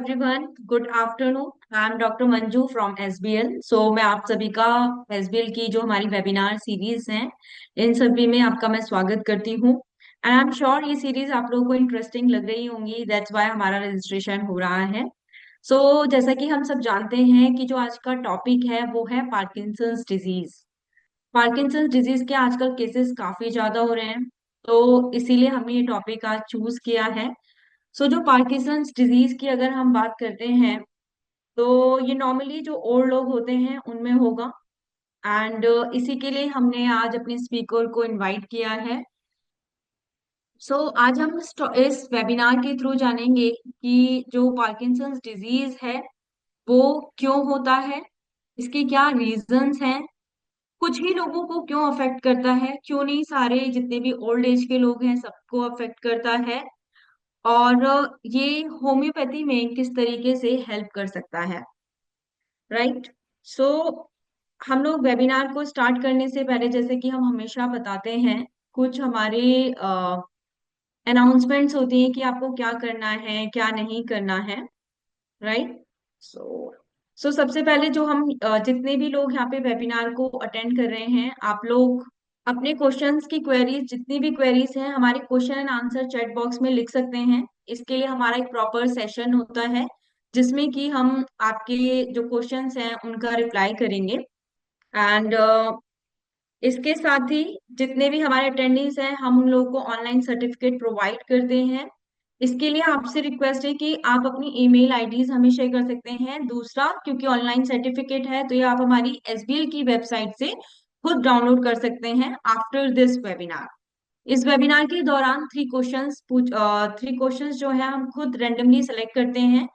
everyone. Good afternoon. I'm doctor Manju from SBL. मैं आप सभी का एसबीएल की जो हमारी वेबिनार सीरीज हैं इन सभी में आपका मैं स्वागत करती हूँ. एंड आई एम श्योर ये सीरीज आप लोगों को इंटरेस्टिंग लग रही होंगी. दैट्स वाई हमारा रजिस्ट्रेशन हो रहा है. जैसा कि हम सब जानते हैं कि जो आज का टॉपिक है वो है पार्किंसंस डिजीज. पार्किंसंस डिजीज के आजकल केसेस काफी ज्यादा हो रहे हैं, तो इसीलिए हमने ये टॉपिक आज चूज किया है. जो पार्किंसंस डिजीज की अगर हम बात करते हैं तो ये नॉर्मली जो ओल्ड लोग होते हैं उनमें होगा. एंड इसी के लिए हमने आज अपने स्पीकर को इनवाइट किया है. आज हम इस वेबिनार के थ्रू जानेंगे कि जो पार्किंसंस डिजीज है वो क्यों होता है, इसके क्या रीजंस हैं, कुछ ही लोगों को क्यों अफेक्ट करता है, क्यों नहीं सारे जितने भी ओल्ड एज के लोग हैं सबको अफेक्ट करता है, और ये होम्योपैथी में किस तरीके से हेल्प कर सकता है. राइट. सो हम लोग वेबिनार को स्टार्ट करने से पहले जैसे कि हम हमेशा बताते हैं, कुछ हमारे अनाउंसमेंट्स होती हैं कि आपको क्या करना है क्या नहीं करना है. राइट. सो सबसे पहले जो हम जितने भी लोग यहाँ पे वेबिनार को अटेंड कर रहे हैं, आप लोग अपने क्वेश्चंस की क्वेरीज, जितनी भी क्वेरीज हैं हमारे question and answer chat box में लिख सकते हैं. इसके लिए हमारा एक प्रॉपर सेशन होता है जिसमें कि हम आपके जो क्वेश्चंस हैं उनका रिप्लाई करेंगे. एंड इसके साथ ही जितने भी हमारे अटेंडेंस हैं हम उन लोगों को ऑनलाइन सर्टिफिकेट प्रोवाइड करते हैं. इसके लिए आपसे रिक्वेस्ट है कि आप अपनी ईमेल आईडीज हमें शेयर कर सकते हैं. दूसरा, क्योंकि ऑनलाइन सर्टिफिकेट है तो ये आप हमारी एसबीएल की वेबसाइट से खुद डाउनलोड कर सकते हैं आफ्टर दिस वेबिनार. इस वेबिनार के दौरान थ्री क्वेश्चंस जो है हम खुद रेंडमली सेलेक्ट करते हैं.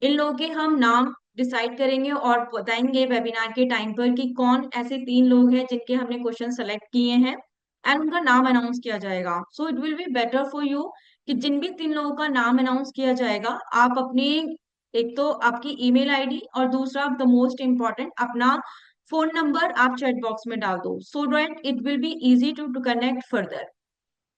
इन लोगों के हम नाम डिसाइड करेंगे और बताएंगे वेबिनार के टाइम पर कि कौन ऐसे 3 लोग हैं जिनके हमने क्वेश्चन सेलेक्ट किए हैं, एंड उनका नाम अनाउंस किया जाएगा. It will be better for you कि जिन भी 3 लोगों का नाम अनाउंस किया जाएगा आप अपनी, एक तो आपकी ईमेल आईडी और दूसरा द मोस्ट इम्पॉर्टेंट अपना फोन नंबर आप चैट बॉक्स में डाल दो, so that it will be easy to connect further.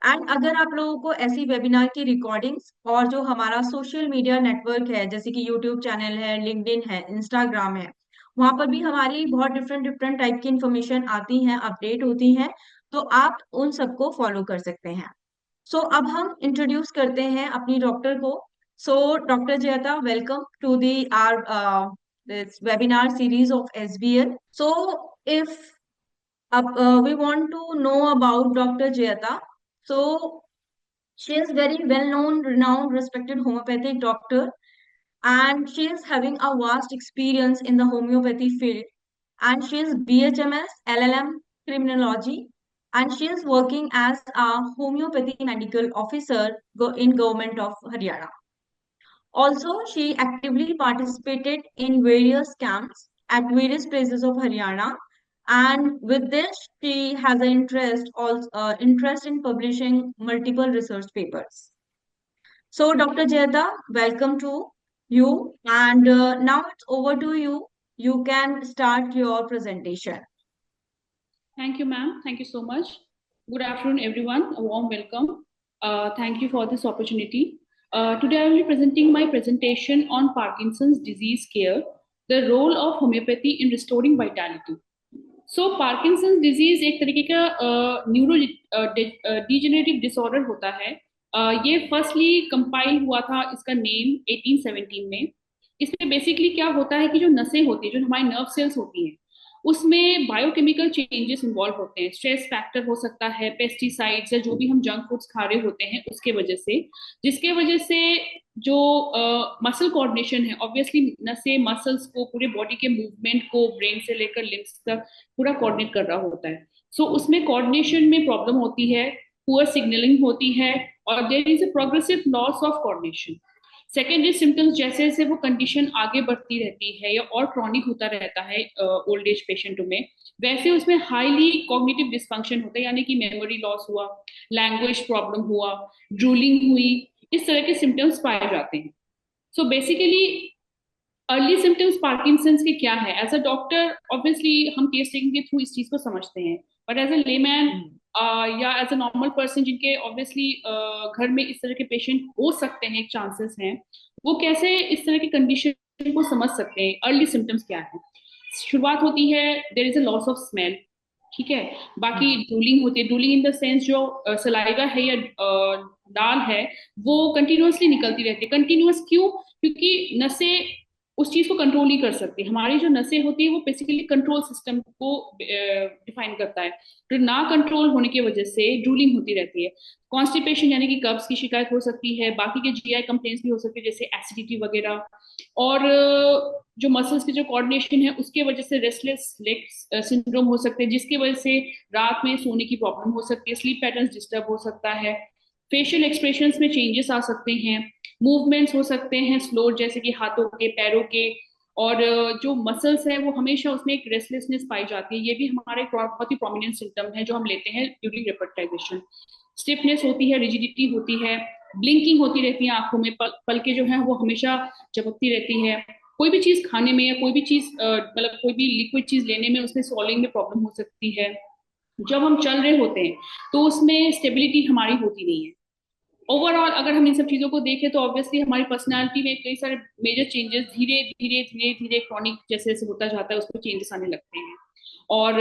And अगर आप लोगों को ऐसी वेबिनार की रिकॉर्डिंग्स और जो हमारा सोशल मीडिया नेटवर्क है जैसे कि यूट्यूब चैनल है, लिंक्डइन है, इंस्टाग्राम है, वहां पर भी हमारी बहुत डिफरेंट डिफरेंट टाइप की इंफॉर्मेशन आती है, अपडेट होती है, तो आप उन सबको फॉलो कर सकते हैं. अब हम इंट्रोड्यूस करते हैं अपनी डॉक्टर को. Doctor Jayata, welcome to the are this webinar series of SBL. If we want to know about Dr. Jayata. So she is very well known, renowned, respected homeopathic doctor, and she is having a vast experience in the homeopathy field. And she is BHMS, LLM, criminology, and she is working as a homeopathy medical officer in government of Haryana. Also, she actively participated in various camps at various places of Haryana, and with this, she has an interest in publishing multiple research papers. Dr. Jayata, welcome to you, and now it's over to you. You can start your presentation. Thank you, ma'am. Thank you so much. Good afternoon, everyone. A warm welcome. Thank you for this opportunity. Today, I will be presenting my presentation on Parkinson's disease care, the role of homeopathy in restoring vitality. Parkinson's disease एक तरीके का neuro degenerative disorder होता है. ये firstly compile हुआ था, इसका name 1817 में. इसमें बेसिकली क्या होता है कि जो नसें होती है, जो हमारी नर्व सेल्स होती हैं, उसमें बायोकेमिकल चेंजेस इन्वॉल्व होते हैं. स्ट्रेस फैक्टर हो सकता है, पेस्टिसाइड्स या जो भी हम जंक फूड्स खा रहे होते हैं उसके वजह से, जिसके वजह से जो मसल कोऑर्डिनेशन है, ऑब्वियसली नसें मसल्स को, पूरे बॉडी के मूवमेंट को ब्रेन से लेकर लिम्स तक पूरा कोऑर्डिनेट कर रहा होता है. उसमें कोऑर्डिनेशन में प्रॉब्लम होती है, पुअर सिग्नलिंग होती है, और there is a progressive loss of coordination. Secondary symptoms जैसे जैसे वो कंडीशन आगे बढ़ती रहती है या और क्रॉनिक होता रहता है ओल्ड एज पेशेंटों में, वैसे उसमें हाईली कॉग्निटिव डिस्फंक्शन होता है, यानी कि मेमोरी लॉस हुआ, लैंग्वेज प्रॉब्लम हुआ, ड्रूलिंग हुई, इस तरह के सिम्टम्स पाए जाते हैं. बेसिकली अर्ली सिम्टम्स पार्किंसंस के क्या है? एज अ डॉक्टर ऑब्वियसली हम केस टेकिंग के थ्रू इस चीज को समझते हैं, बट एज अ लेमैन या एज अ नॉर्मल पर्सन जिनके ऑब्वियसली घर में इस तरह के पेशेंट हो सकते हैं, एक चांसेस हैं, वो कैसे इस तरह की कंडीशन को समझ सकते हैं? अर्ली सिम्टम्स क्या है? शुरुआत होती है, देर is a loss of smell, ठीक है। बाकी ड्रूलिंग होती है, ड्रूलिंग इन द सेंस जो सलाइवा है या दाल है वो कंटिन्यूअसली निकलती रहती है। कंटिन्यूअस क्यों? क्योंकि नसें उस चीज को कंट्रोल नहीं कर सकती। हमारी जो नसें होती है वो बेसिकली कंट्रोल सिस्टम को डिफाइन करता है, तो ना कंट्रोल होने की वजह से ड्रूलिंग होती रहती है। कॉन्स्टिपेशन यानी कि कब्ज की शिकायत हो सकती है, बाकी के जीआई कंप्लेंट्स भी हो सकती है जैसे एसिडिटी वगैरह। और जो मसल्स की जो कोऑर्डिनेशन है उसके वजह से रेस्टलेस लेग सिंड्रोम हो सकते हैं, जिसकी वजह से रात में सोने की प्रॉब्लम हो सकती है, स्लीप पैटर्न डिस्टर्ब हो सकता है, फेशियल एक्सप्रेशंस में चेंजेस आ सकते हैं, मूवमेंट्स हो सकते हैं स्लो, जैसे कि हाथों के, पैरों के। और जो मसल्स है वो हमेशा उसमें एक रेस्टलेसनेस पाई जाती है, ये भी हमारा एक बहुत ही प्रोमिनेंट सिम्टम है जो हम लेते हैं ड्यूरिंग रेपटाइजेशन। स्टिफनेस होती है, रिजिडिटी होती है, ब्लिंकिंग होती रहती है आंखों में, पलके जो है वो हमेशा झपकती रहती है। कोई भी चीज खाने में या कोई भी चीज मतलब कोई भी लिक्विड चीज लेने में उसमें सॉलिंग में प्रॉब्लम हो सकती है। जब हम चल रहे होते हैं तो उसमें स्टेबिलिटी हमारी होती नहीं है। ओवरऑल अगर हम इन सब चीजों को देखें तो ऑब्वियसली हमारी पर्सनालिटी में कई सारे मेजर चेंजेस धीरे धीरे धीरे धीरे क्रॉनिक जैसे जैसे होता जाता है उसमें चेंजेस आने लगते हैं। और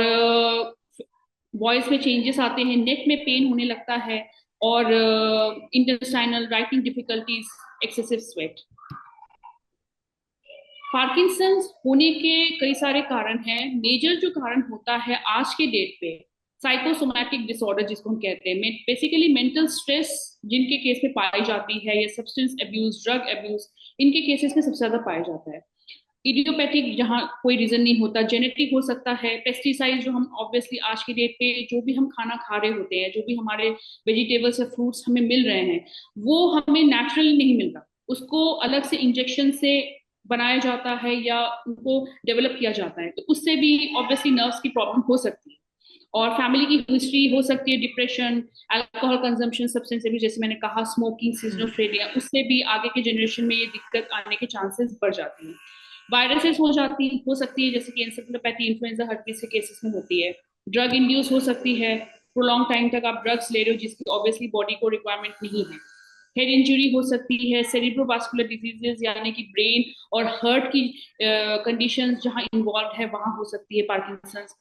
वॉइस में चेंजेस आते हैं, नेक में पेन होने लगता है, और intestinal writing difficulties, excessive sweat. Parkinson's होने के कई सारे कारण हैं। मेजर जो कारण होता है आज के डेट पे, साइकोसोमैटिक डिसऑर्डर जिसको हम कहते हैं, बेसिकली मेंटल स्ट्रेस जिनके केस में पाई जाती है, या सब्सटेंस अब्यूज, ड्रग अब्यूज, इनके केसेस में सबसे ज्यादा पाया जाता है। इडियोपैथिक जहाँ कोई रीजन नहीं होता, जेनेटिक हो सकता है, पेस्टिसाइड जो हम ऑब्वियसली आज के डेट पे जो भी हम खाना खा रहे होते हैं, जो भी हमारे वेजिटेबल्स या फ्रूट्स हमें मिल रहे हैं वो हमें नेचुरली नहीं मिल रहा, उसको अलग से इंजेक्शन से बनाया जाता है या उनको डेवलप किया जाता है, तो उससे भी ऑब्वियसली नर्व्स की प्रॉब्लम हो सकती है। और फैमिली की हिस्ट्री हो सकती है, depression, alcohol consumption, substance abuse, जैसे मैंने कहा, स्मोकिंग, सिजोफ्रेनिया, उससे भी आगे के जनरेशन में ये दिक्कत आने के चांसेस बढ़ जाती हैं। वायरसेस हो सकती है, जैसे कि एंसेफेलोपैथी, इन्फ्लुएंजा, हर किसी केसेस में होती है। ड्रग इंड्यूस हो सकती है, प्रोलॉन्ग टाइम तक आप ड्रग्स ले रहे हो जिसकी ऑब्वियसली बॉडी को रिक्वायरमेंट नहीं है। हेड इंजरी हो सकती है, सेरिब्रोवास्कुलर डिजीजेस यानी कि ब्रेन और हार्ट की कंडीशंस जहां इन्वॉल्व है वहां हो सकती है पार्किंसंस।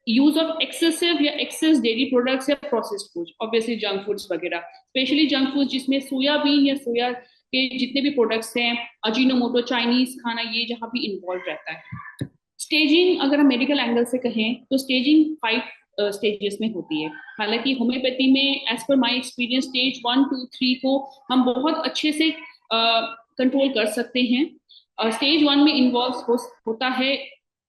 यूज ऑफ एक्सेसिव या एक्सेस डेयरी प्रोडक्ट्स या processed food, obviously junk foods वगैरह, स्पेशली जंक फूड जिसमें सोयाबीन या सोया के जितने भी प्रोडक्ट्स हैं, अजीनोमोटो, चाइनीज खाना, ये जहां भी इन्वॉल्व रहता है। स्टेजिंग अगर हम मेडिकल एंगल से कहें तो स्टेजिंग 5 स्टेजेस में होती है। हालांकि होम्योपैथी में as per my experience stage 1, 2, 3 को हम बहुत अच्छे से कंट्रोल कर सकते हैं। स्टेज 1 में इन्वॉल्व होता है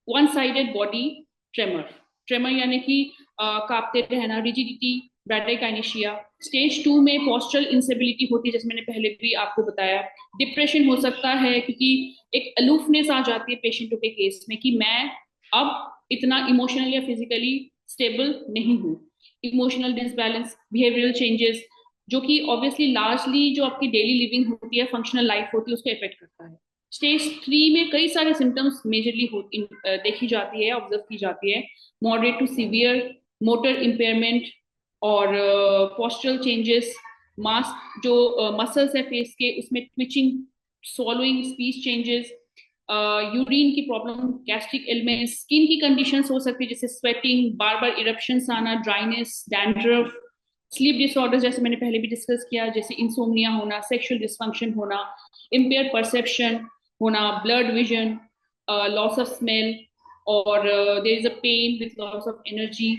one sided body tremor, tremor यानी कि कांपते रहना, रिजिडिटी, ब्रैडिकाइनेशिया। स्टेज 2 में पोस्चरल इंस्टेबिलिटी होती है, जैसे मैंने पहले भी आपको बताया। डिप्रेशन हो सकता है क्योंकि एक अलूफनेस आ जाती है पेशेंटों के केस में कि मैं अब इतना इमोशनल या फिजिकली स्टेबल नहीं हूँ। इमोशनल डिसबैलेंस, बिहेवियरल चेंजेस, जो कि ऑब्वियसली लार्जली जो आपकी डेली लिविंग होती है, फंक्शनल लाइफ होती है, उसको इफेक्ट करता है। स्टेज 3 में कई सारे सिम्टम्स मेजरली देखी जाती है, ऑब्जर्व की जाती है। Moderate to severe motor impairment और पोस्चरल चेंजेस, मास जो मसल्स है फेस के उसमें twitching, swallowing, speech changes, urine की प्रॉब्लम, गैस्ट्रिक एलिमेंट्स, स्किन की कंडीशंस हो सकती है जैसे स्वेटिंग, बार बार इरप्शंस आना, ड्राइनेस, डैंड्रफ। स्लीप डिसऑर्डर जैसे मैंने पहले भी डिस्कस किया, जैसे इंसोम्निया होना, सेक्सुअल डिसफंक्शन होना, इम्पेयर परसेप्शन होना, blood vision, loss of smell, और there is a pain with loss of energy.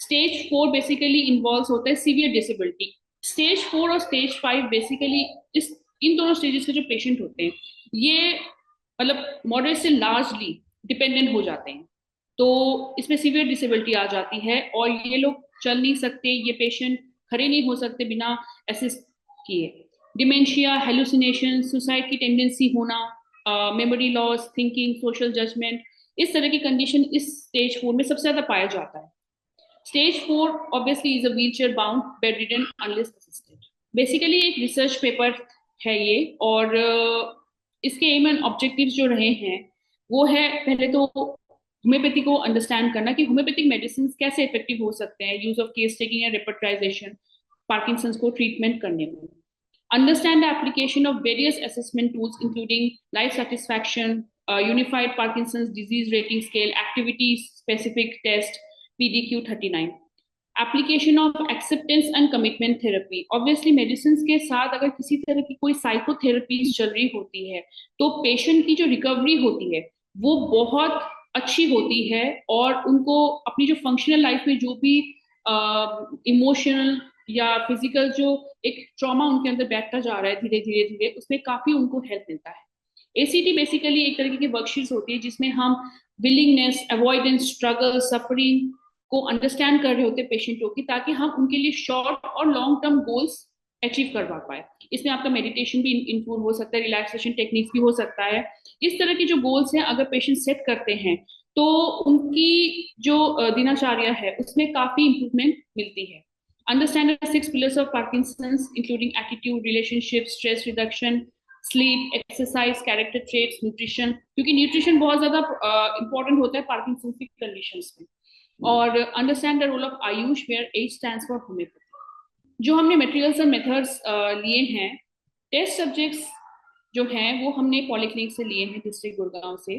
Stage 4 basically involve होता है सीवियर डिसेबिलिटी। स्टेज 4 और स्टेज 5 बेसिकली इस इन दोनों स्टेजेस के जो पेशेंट होते हैं ये मतलब मॉडरेट से लार्जली डिपेंडेंट हो जाते हैं, तो इसमें सीवियर डिसेबिलिटी आ जाती है और ये लोग चल नहीं सकते, ये पेशेंट खड़े नहीं हो सकते बिना असिस्ट किए। डिमेंशिया, हेलुसिनेशन, सुसाइड की टेंडेंसी होना, memory loss, thinking, social judgement, इस तरह की कंडीशन इस स्टेज 4 में सबसे ज्यादा पाया जाता है। Stage 4 obviously is a wheelchair bound bed ridden unless assisted. Basically एक रिसर्च पेपर है ये, और इसके एम एंड ऑब्जेक्टिव्स जो रहे हैं वो है, पहले तो होम्योपैथी को अंडरस्टैंड करना कि होम्योपैथिक मेडिसिन कैसे इफेक्टिव हो सकते हैं यूज ऑफ केस टेकिंग या रिपर्टाइजेशन पार्किंसंस को ट्रीटमेंट करने में. Understand the application of various assessment tools, including life satisfaction, Unified Parkinson's Disease Rating Scale, Activity Specific Test, PDQ-39. Application of acceptance and commitment therapy. Obviously medicine के साथ अगर किसी तरह की कोई साइकोथेरेपीज चल रही होती है तो पेशेंट की जो रिकवरी होती है वो बहुत अच्छी होती है, और उनको अपनी जो फंक्शनल लाइफ में जो भी इमोशनल या फिजिकल जो एक ट्रॉमा उनके अंदर बैठता जा रहा है धीरे धीरे धीरे, उसमें काफी उनको हेल्प मिलता है. एसीटी बेसिकली एक तरीके की वर्कशीट होती है जिसमें हम विलिंगनेस, अवॉइडेंस, स्ट्रगल, सफरिंग को अंडरस्टैंड कर रहे होते हैं पेशेंटों की, ताकि हम उनके लिए शॉर्ट और लॉन्ग टर्म गोल्स अचीव करवा पाए. इसमें आपका मेडिटेशन भी इंक्लूड हो सकता है, रिलैक्सेशन टेक्निक्स भी हो सकता है. इस तरह के जो गोल्स हैं अगर पेशेंट सेट करते हैं तो उनकी जो दिनचर्या है उसमें काफी इंप्रूवमेंट मिलती है. Understand the 6 pillars of Parkinson's, including attitude, relationship, stress reduction, sleep, exercise, character traits, nutrition, क्योंकि न्यूट्रिशन बहुत ज्यादा इंपॉर्टेंट होता है पार्किंसन की कंडीशंस में. और understand the role of AYUSH where H stands for homoeopathy. जो हमने मटेरियल्स और मेथड्स लिए हैं, टेस्ट सब्जेक्ट्स जो हैं वो हमने पॉलीक्लिनिक से लिए हैं, डिस्ट्रिक्ट गुड़गांव से.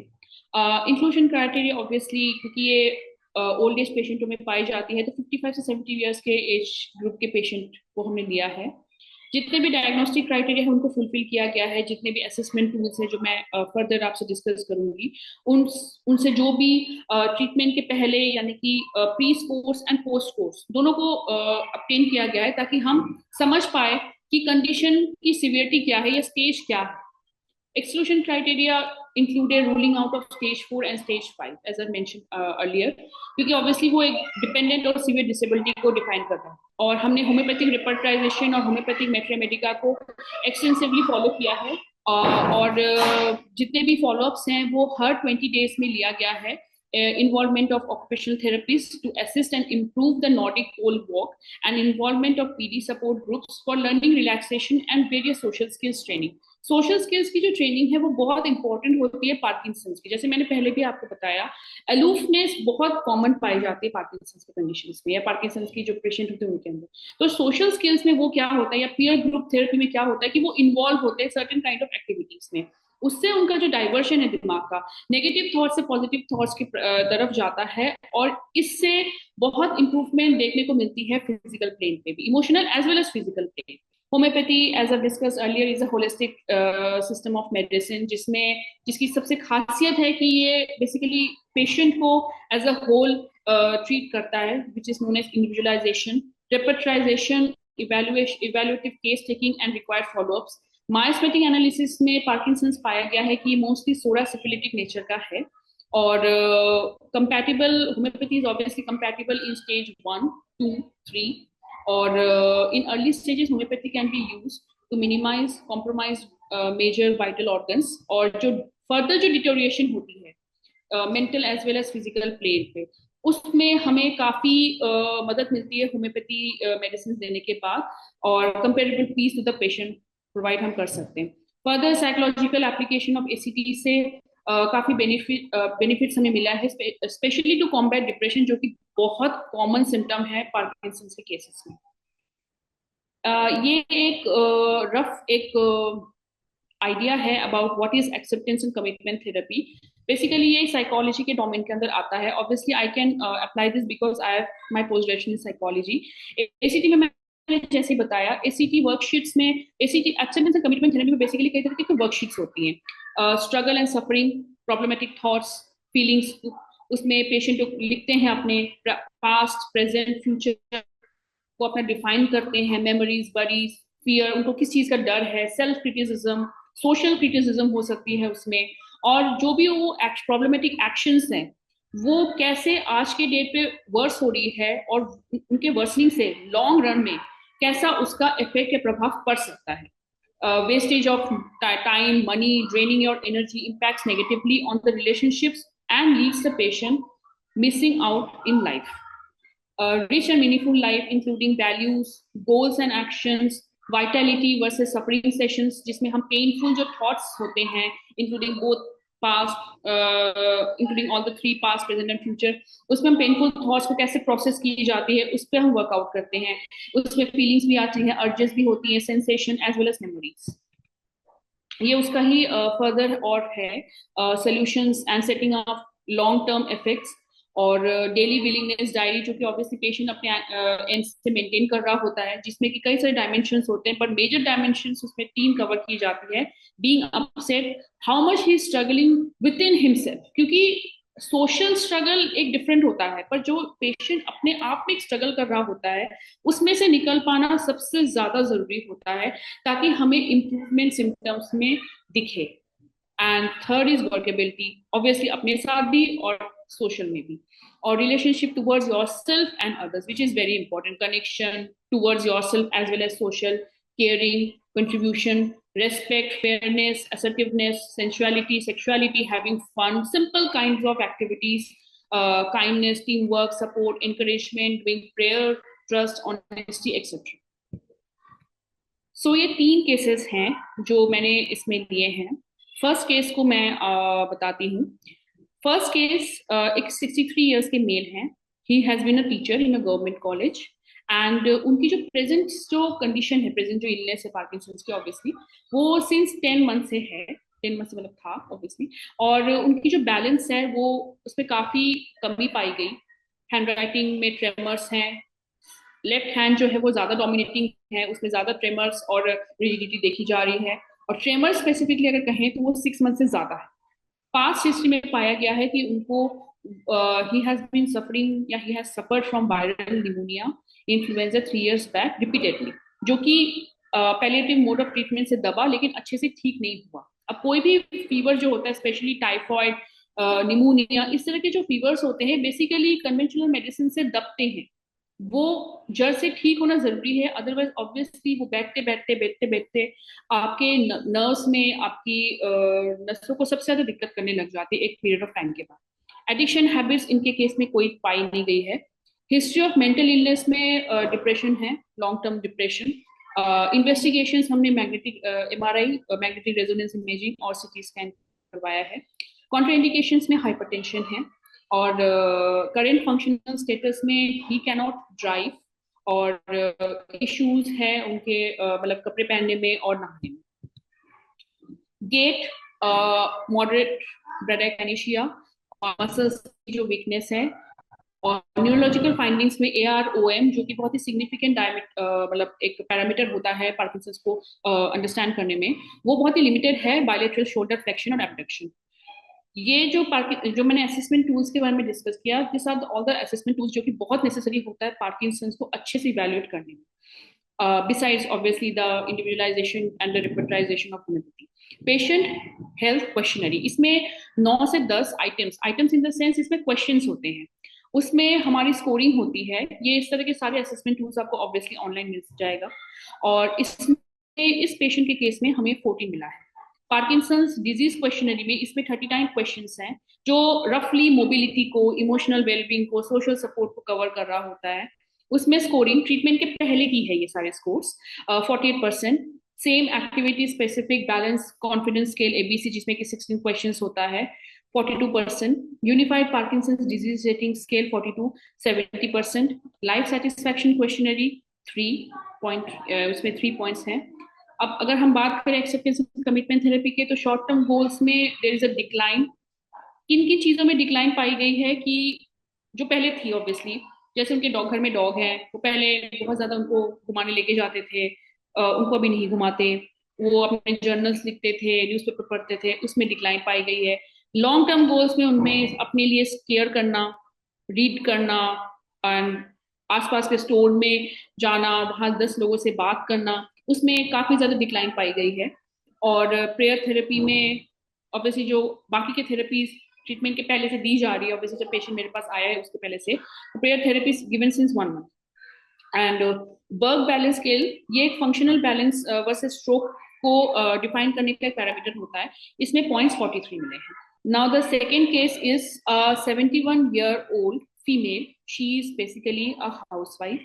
इंक्लूजन क्राइटेरिया ऑब्वियसली क्योंकि ये ओल्ड एज पेशेंटों में पाई जाती है तो 55 से 70 ईयर्स के एज ग्रुप के पेशेंट को हमने लिया है. जितने भी डायग्नोस्टिक क्राइटेरिया है उनको फुलफिल किया गया है. जितने भी असेसमेंट टूल्स है जो मैं फर्दर आपसे डिस्कस करूंगी, उनसे जो भी ट्रीटमेंट के पहले यानी कि pre course and post course दोनों को obtain किया गया है, ताकि हम समझ पाए कि कंडीशन की सिवियरिटी क्या है या स्टेज क्या है. Exclusion criteria included ruling out of stage 4 and stage 5 as I mentioned earlier, क्योंकि obviously वो एक डिपेंडेंट और सीवियर डिसेबिलिटी को डिफाइन करता है. और हमने होम्योपैथिक रिपर्टाइजेशन और होम्योपैथिक मेट्रिमेडिका को एक्सटेंसिवली फॉलो किया है. और जितने भी फॉलोअप्स हैं वो हर 20 डेज में लिया गया है. Involvement of occupational therapists to assist and improve the Nordic pole walk, and involvement of PD support groups for learning relaxation and various social skills training. Social skills की जो ट्रेनिंग है वो बहुत इंपॉर्टेंट होती है पार्किंसंस की. जैसे मैंने पहले भी आपको बताया, अलूफनेस बहुत कॉमन पाई जाती है पार्किंसंस के कंडीशंस में या पार्किंसंस की जो पेशेंट होते हैं उनके अंदर. तो सोशल स्किल्स में वो क्या होता है या पीयर ग्रुप थेरेपी में क्या होता है कि वो इन्वॉल्व होते हैं सर्टेन काइंड ऑफ एक्टिविटीज में. उससे उनका जो डाइवर्शन है दिमाग का नेगेटिव थॉट से पॉजिटिव थॉट्स की तरफ जाता है, और इससे बहुत इंप्रूवमेंट देखने को मिलती है फिजिकल प्लेन पे भी, emotional as well as physical plane. Homeopathy as a discuss earlier is a holistic system of medicine जिसकी सबसे खासियत है कि ये बेसिकली पेशेंट को एज अ होल ट्रीट करता है, which is known as individualization, repertorization, evaluative case taking and required followups. Miasmatic analysis में पार्किंसंस पाया गया है कि मोस्टली सोरा सिफिलिटिक नेचर का है. और compatible homeopathy is obviously compatible in stage 1, 2, 3. और in early stages homeopathy can be used to minimize compromise major vital organs. और जो further जो deterioration होती है mental as well as physical plane पे, उसमें हमें काफी मदद मिलती है होम्योपैथी मेडिसिन देने के बाद, और comparable peace to the patient provide हम कर सकते हैं. Further psychological application of ACT से काफी बेनिफिट्स हमें मिला है, स्पेशली टू कॉम्बैट डिप्रेशन जो कि बहुत कॉमन सिम्टम है पार्किंसंस के केसेस में. ये एक रफ एक आइडिया है about what is acceptance and commitment therapy. Basically ये साइकोलॉजी के डोमेन के अंदर आता है. Obviously I can apply this because I have my post graduation in psychology. ACT में मैंने जैसे बताया, एसीटी वर्कशीट्स में ACT acceptance and commitment therapy में बेसिकली कई तरह की वर्कशीट्स होती हैं. Struggle and suffering, problematic thoughts, feelings, उसमें पेशेंट लिखते हैं अपने पास्ट, प्रेजेंट, फ्यूचर को अपना डिफाइन करते हैं, मेमोरीज, वरीज, फियर, उनको किस चीज का डर है, सेल्फ क्रिटिसिज्म, सोशल क्रिटिसिज्म हो सकती है उसमें. और जो भी वो प्रॉब्लमेटिक एक्शंस हैं वो कैसे आज के डेट पे वर्स हो रही है और उनके वर्सनिंग से लॉन्ग रन में कैसा उसका इफेक्ट या प्रभाव पड़ सकता है. wastage of time, money, draining your energy impacts negatively on the relationships and leaves the patient missing out in life. A rich and meaningful life, including values, goals, and actions, vitality versus suffering sessions, जिसमें हम painful जो thoughts होते हैं including both past, including all the 3 past present and future, उसमें हम painful thoughts को कैसे process की जाती है उस पर हम वर्कआउट करते हैं। उसमें फीलिंग्स भी आती हैं, अर्जेस भी होती हैं, sensation as well as memories. ये उसका ही फर्दर और है solutions and setting up long term effects, और डेली विलिंगनेस डायरी, जो कि ऑब्वियसली पेशेंट अपने एंड से मेंटेन कर रहा होता है, जिसमें कि कई सारे डायमेंशंस होते हैं, पर मेजर डायमेंशंस उसमें 3 कवर की जाती है। Being upset, how much he struggling with in himself, क्योंकि सोशल स्ट्रगल एक डिफरेंट होता है, पर जो पेशेंट अपने आप में एक स्ट्रगल कर रहा होता है उसमें से निकल पाना सबसे ज्यादा जरूरी होता है, ताकि हमें इम्प्रूवमेंट सिम्टम्स में दिखे। And third is workability, obviously अपने साथ भी और सोशल में भी, और relationship towards your self and others, which is very important, connection towards your self as well as social, caring, contribution, respect, fairness, assertiveness, sensuality, sexuality, having fun, simple kinds of activities, kindness, teamwork, support, encouragement, doing prayer, trust, honesty, etc. सो ये 3 cases हैं जो मैंने इसमें लिए हैं। First case को मैं बताती हूँ। फर्स्ट केस एक 63 इयर्स के मेल हैं। He has been a teacher in a government college, and उनकी जो प्रेजेंट जो कंडीशन है, प्रेजेंट जो इलनेस है पार्किंसंस की, ऑब्वियसली वो सिंस 10 मंथ से है, 10 मंथ से मतलब था ऑब्वियसली, और उनकी जो बैलेंस है वो उसमें काफी कमी पाई गई। हैंड राइटिंग में ट्रेमर्स हैं, लेफ्ट हैंड जो है वो ज्यादा डोमिनेटिंग है, उसमें ज्यादा ट्रेमर्स और रिजिडिटी देखी जा रही है, और ट्रेमर स्पेसिफिकली अगर कहें तो वो 6 मंथ से ज्यादा है। पास्ट हिस्ट्री में पाया गया है कि उनको ही हैज बीन सफरिंग या he has suffered from viral pneumonia influenza 3 years back repeatedly, जो कि पैलिएटिव मोड ऑफ ट्रीटमेंट से दबा लेकिन अच्छे से ठीक नहीं हुआ। अब कोई भी फीवर जो होता है, स्पेशली टाइफॉइड, निमोनिया, इस तरह के जो फीवर्स होते हैं बेसिकली कन्वेंशनल मेडिसिन से दबते हैं, वो जड़ से ठीक होना जरूरी है, अदरवाइज ऑब्वियसली वो बैठते बैठते आपके नर्व्स में, आपकी नसों को सबसे ज्यादा दिक्कत करने लग जाती है एक पीरियड ऑफ टाइम के बाद। एडिक्शन हैबिट्स इनके केस में कोई पाई नहीं गई है। हिस्ट्री ऑफ मेंटल इलनेस में डिप्रेशन है, लॉन्ग टर्म डिप्रेशन। इन्वेस्टिगेशन हमने magnetic MRI, magnetic resonance imaging और CT स्कैन करवाया है। कॉन्ट्राइंडिकेशंस में हाइपरटेंशन है, और करेंट फंक्शनल स्टेटस में ही कैनॉट ड्राइव, और इश्यूज है उनके मतलब कपड़े पहनने में और नहाने में। गेट, मॉडरेट ब्रेडाकाइनेशिया, मसल्स की जो वीकनेस है, और न्यूरोलॉजिकल फाइंडिंग्स में AROM, जो कि बहुत ही सिग्निफिकेंट मतलब एक पैरामीटर होता है पार्किंसंस को अंडरस्टैंड करने में, वो बहुत ही लिमिटेड है। बायलैटरल शोल्डर फ्लेक्शन और एबडक्शन, ये जो मैंने असेसमेंट टूल्स के बारे में डिस्कस किया, के साथ ऑल द असेसमेंट टूल्स जो कि बहुत नेसेसरी होता है पार्किंसंस को अच्छे से इवैल्यूएट करने में, besides obviously the individualization and the repertorization of homeopathy. Patient health questionnaire, इसमें 9 से 10 आइटम्स इन द सेंस इसमें क्वेश्चंस होते हैं, उसमें हमारी स्कोरिंग होती है। ये इस तरह के सारे असेसमेंट टूल्स आपको ऑब्वियसली ऑनलाइन मिल जाएगा, और इसमें इस पेशेंट के केस में हमें 14 मिला है। पार्किंसंस डिजीज क्वेश्चनरी में इसमें 39 क्वेश्चंस हैं, जो रफली मोबिलिटी को, इमोशनल वेलबींग को, सोशल सपोर्ट को कवर कर रहा होता है। उसमें स्कोरिंग ट्रीटमेंट के पहले की है, ये सारे scores 48%। Same activity specific balance confidence scale ABC, जिसमें कि 16 क्वेश्चंस होता है, 42%। Unified Parkinson's disease rating scale 42, 70%। Life satisfaction questionnaire 3 points हैं। अब अगर हम बात करें एक्सेप्टेंस कमिटमेंट थेरेपी के, तो शॉर्ट टर्म गोल्स में देयर इज अ डिक्लाइन। किन किन चीजों में डिक्लाइन पाई गई है कि जो पहले थी, ऑब्वियसली जैसे उनके घर में डॉग है, वो पहले बहुत ज्यादा उनको घुमाने लेके जाते थे, उनको अभी नहीं घुमाते। वो अपने जर्नल्स लिखते थे, न्यूज़पेपर पढ़ते थे, उसमें डिक्लाइन पाई गई है। लॉन्ग टर्म गोल्स में उनमें अपने लिए केयर करना, रीड करना, एंड आसपास के स्टोर में जाना, वहां 10 लोगों से बात करना, उसमें काफी ज्यादा डिक्लाइन पाई गई है। और प्रेयर थेरेपी में ऑब्वियसली जो बाकी के थेरेपीज ट्रीटमेंट के पहले से दी जा रही है, ऑब्वियसली जब पेशेंट मेरे पास आया है उसके पहले से, prayer therapy given since 1 month. And work balance scale, ये एक फंक्शनल बैलेंस वर्सेस स्ट्रोक को डिफाइन करने का एक पैरामीटर होता है, इसमें पॉइंट्स 43 मिले हैं। Now the second case is 71-year-old female, she is basically a housewife,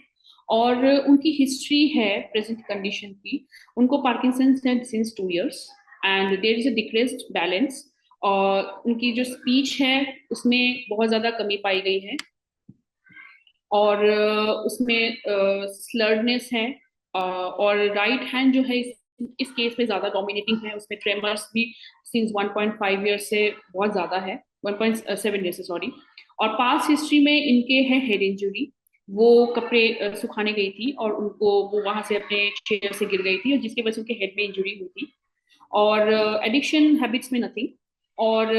और उनकी हिस्ट्री है प्रेजेंट कंडीशन की, उनको पार्किंसंस है since 2 years and there is a decreased balance, और उनकी जो स्पीच है उसमें बहुत ज्यादा कमी पाई गई है, और उसमें स्लर्डनेस है, और राइट हैंड जो है इस केस में ज्यादा डोमिनेटिंग है, उसमें ट्रेमर्स भी सिंस 1.5 ईयर से बहुत ज्यादा है, 1.7 ईयर से सॉरी। और पास्ट हिस्ट्री में इनके है हेड इंजरी, वो कपड़े सुखाने गई थी और उनको वो वहां से अपने चेयर से गिर गई थी और जिसकी वजह से उनके हेड में इंजरी हुई थी। और एडिक्शन हैबिट्स में नथिंग, और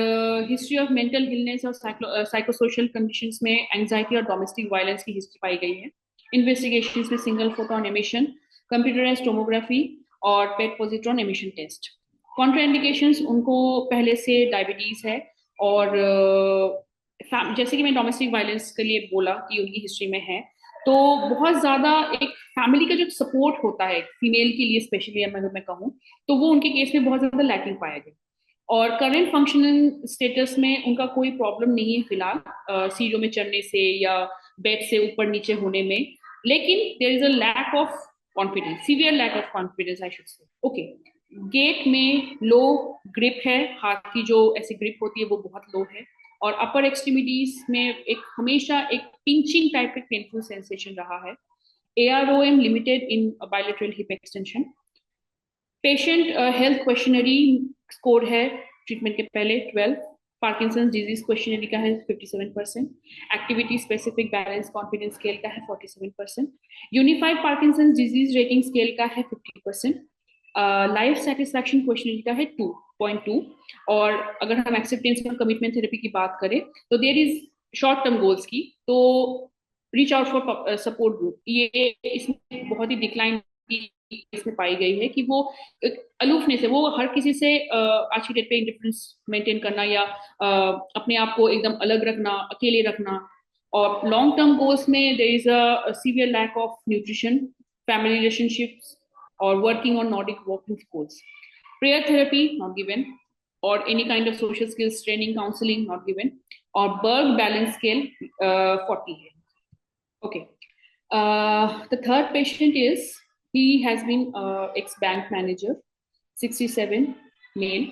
हिस्ट्री ऑफ मेंटल इलनेस और साइकोसोशल कंडीशंस में एंजाइटी और डोमेस्टिक वायलेंस की हिस्ट्री पाई गई है। इन्वेस्टिगेशंस में single photon emission, computerised tomography और पेट पॉजिट्रॉन एमिशन टेस्ट। कॉन्ट्राइंडिकेशंस उनको पहले से डायबिटीज है, और जैसे कि मैं डोमेस्टिक वायलेंस के लिए बोला कि उनकी हिस्ट्री में है, तो बहुत ज्यादा एक फैमिली का जो सपोर्ट होता है फीमेल के लिए स्पेशली, अगर मैं कहूँ, तो वो उनके केस में बहुत ज्यादा लैकिंग पाया गया। और करंट फंक्शनल स्टेटस में उनका कोई प्रॉब्लम नहीं है फिलहाल, सीढ़ियों में चढ़ने से या बेड से ऊपर नीचे होने में, लेकिन there is a lack of confidence, severe lack of confidence I should say. Okay, gait में लो ग्रिप है, हाथ की जो ऐसी ग्रिप होती है वो बहुत लो है, और अपर एक्सट्रीमिटीज में एक हमेशा एक पिंचिंग टाइप का पेनफुल सेंसेशन रहा है। AROM limited in bilateral hip extension. Patient health questionnaire score है ट्रीटमेंट के पहले 12, पार्किंसन डिजीज क्वेश्चनरी का है 57%, activity specific balance confidence scale का है 47%, unified Parkinson disease rating scale का है 50%, लाइफ सेटिस्फैक्शन क्वेश्चनरी का है 2.2, और अगर हम एक्सेप्टेंस और कमिटमेंट थेरेपी की बात करें तो there is short term goals की, तो reach out for support group, ये इसमें बहुत ही डिक्लाइन इसमें पाई गई है कि वो अलूफनेस है, वो हर किसी से आज की डेट पे इंडिफरेंस मेंटेन करना या अपने आप को एकदम अलग रखना, अकेले रखना। और लॉन्ग टर्म गोल्स में there is a severe lack of nutrition, family relationships, और working on Nordic walking skills. Prayer therapy not given, और any kind of social skills training counselling not given, और बर्ग बैलेंस स्केल 40 है। Okay. The third patient is, he has been ex-bank manager, 67, male.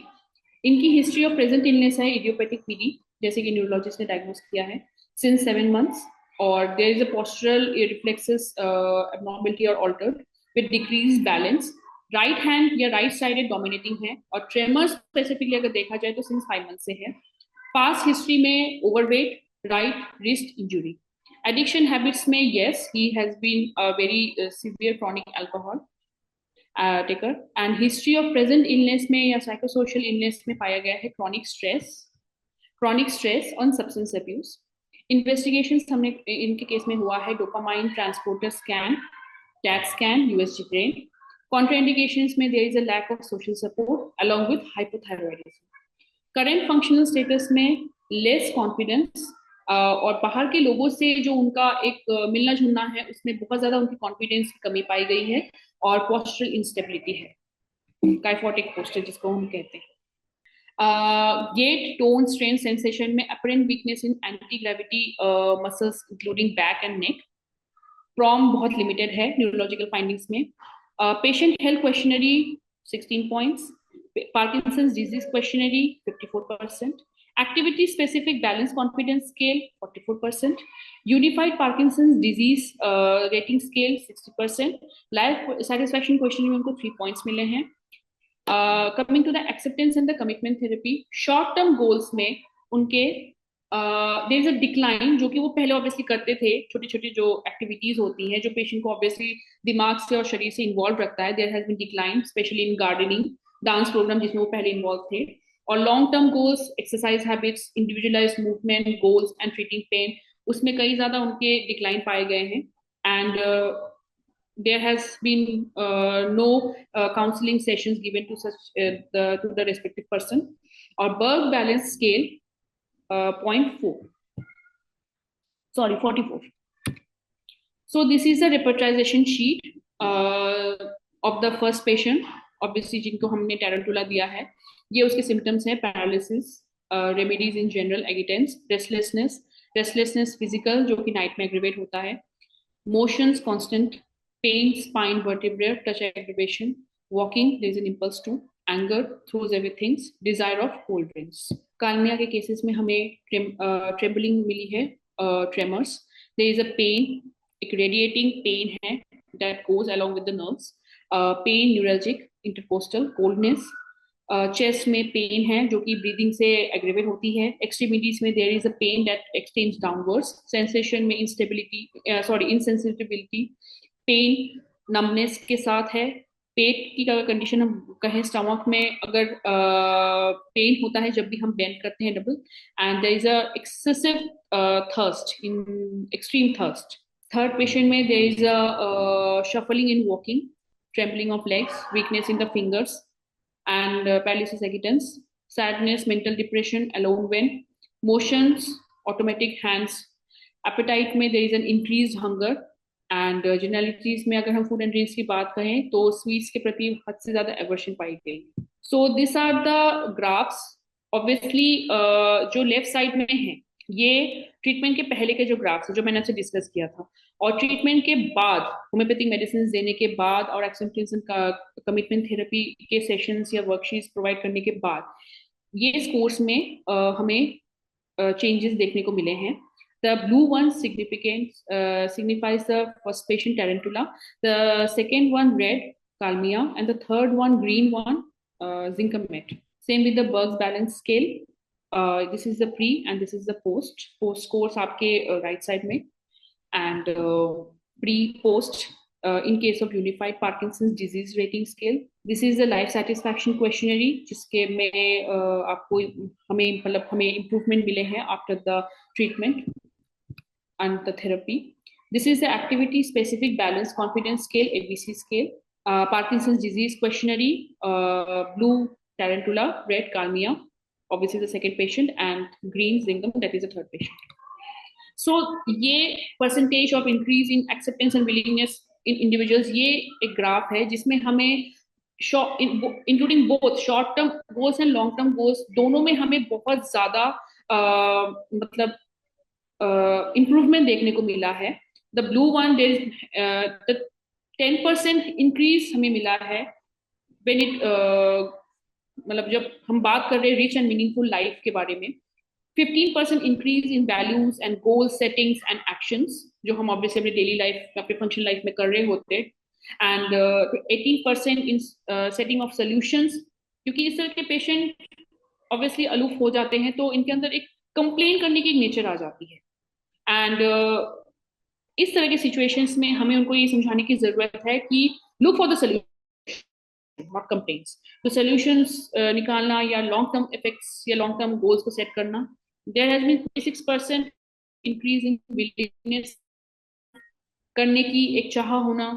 इनकी history of present illness है idiopathic PD, जैसे कि neurologist ने diagnose किया है, since 7 months, और there is a postural reflexes abnormality और altered with decreased balance, right hand या राइट साइडेड डोमिनेटिंग है, और ट्रेमर स्पेसिफिकली अगर देखा जाए तो सिंस 5 months से है। पास्ट हिस्ट्री में overweight, right wrist injury. Addiction habits में yes, he has been a very severe chronic alcohol taker, and history of present illness में या psychosocial illness में पाया गया है chronic stress on substance abuse। Investigation हमने इनके केस में हुआ है dopamine transporter scan, DAT scan, USG brain. Contraindications में there is a lack of social support along with hypothyroidism. Current functional status में लेस कॉन्फिडेंस, और बाहर के लोगों से जो उनका एक मिलना जुलना है उसमें बहुत ज्यादा उनकी कॉन्फिडेंस की कमी पाई गई है, और पोस्चरल इंस्टेबिलिटी है, काइफोटिक पोस्चर जिसको हम कहते हैं। गेट टोन स्ट्रेन सेंसेशन में apparent weakness in anti gravity muscles including back and neck. PROM बहुत लिमिटेड है न्यूरोलॉजिकल फाइंडिंग्स में। Patient health questionnaire 16 points, Parkinson's disease questionnaire 54%, activity specific balance confidence scale 44%, unified Parkinson's disease rating scale 60%, life satisfaction question में उनको 3 points मिले हैं। Coming to the acceptance and the commitment therapy, short term goals में उनके there is a decline, जो कि वो पहले ऑब्वियसली करते थे, छोटी छोटी जो एक्टिविटीज होती हैं जो पेशेंट को ऑब्वियसली दिमाग से और शरीर से इन्वॉल्व रखता है, there has been decline specially in gardening, dance program जिसमें वो पहले इन्वॉल्व थे। और long term goals, exercise habits, individualise movement goals and treating pain, उसमें कई ज्यादा उनके डिक्लाइन पाए गए हैं। एंड there has been no counseling sessions given to such to the respective person। or Berg balance scale 0.4, sorry 44। so this is a repertorization sheet of the first patient, obviously जिनको हमने टेरेंटुला दिया है। ये उसके सिम्टम्स हैं, paralysis, remedies in general, agitans, restlessness physical जो कि night में एग्रीवेट होता है, motions constant, pain, spine, vertebrae, touch aggravation, walking, there is an impulse to, anger, throws everything, desire of cold drinks. कालमिया के केसेस में हमें trembling मिली है, tremors, there is a pain, एक रेडिएटिंग पेन है that goes along with the nerves, pain, neuralgic, intercostal, coldness, chest में pen है जो कि ब्रीदिंग से एग्रेवेट होती है, एक्सट्रीमिटीज में there is a pain that extends downwards, sensation में instability, sorry insensitivity, pain numbness के साथ है, पेट की अगर कंडीशन हम कहें, स्टमक में अगर पेन होता है जब भी हम बेंड करते हैं double, and there is a excessive thirst, in extreme thirst. Third patient में there is a shuffling in walking, trembling of legs, weakness in the fingers, and paralysis evidence, sadness, mental depression, alone when, motions, automatic hands, appetite में there is an increased hunger, and generalities में अगर हम food and drinks की बात कहें तो sweets के प्रति हद से ज्यादा aversion पाई गई. So these are the graphs. Obviously जो left side में है ये ट्रीटमेंट के पहले के जो ग्राफ्स है जो मैंने आपसे डिस्कस किया था, और ट्रीटमेंट के बाद होम्योपैथिक मेडिसिन देने के बाद और एक्सेप्टेंस का कमिटमेंट थेरेपी के सेशंस या वर्कशीट्स प्रोवाइड करने के बाद ये इस कोर्स में हमें चेंजेस देखने को मिले हैं. The blue one signifies the first patient tarantula, the second one red Kalmia, and the third one green one Zincomet. Same with the Berg's balance scale. This is the pre and this is the post. Post course आपके right side में, and pre post in case of unified Parkinson's disease rating scale. This is the life satisfaction questionnaire जिसके में आपको हमें improvement मिले हैं after the treatment and the therapy. This is the activity specific balance confidence scale, ABC scale. Parkinson's disease questionnaire, blue tarantula, red Kalmia, obviously the second patient, and green Zingham, that is the third patient. So ये percentage of increase in acceptance and willingness in individuals, ये एक graph है जिसमें हमें including both short term goals and long term goals दोनों में हमें बहुत ज्यादा मतलब इम्प्रूवमेंट देखने को मिला है. The blue one there is 10% increase हमें मिला है व्हेन इट मतलब जब हम बात कर रहे हैं रिच एंड मीनिंगफुल लाइफ के बारे में. 15% increase in values and goal settings and actions जो हम ऑब्वियसली अपने डेली लाइफ अपने फंक्शन लाइफ में कर रहे होते हैं, and 18% in setting of solutions, क्योंकि इस तरह के पेशेंट ऑब्वियसली अलूफ हो जाते हैं तो इनके अंदर एक कंप्लेन करने की नेचर आ जाती है, एंड इस तरह के सिचुएशंस में हमें उनको ये समझाने की जरूरत है कि look for the solution not complaints. तो solutions निकालना या long term effects या long term goals को set करना. There has been 26% increase in willingness करने की एक चाह होना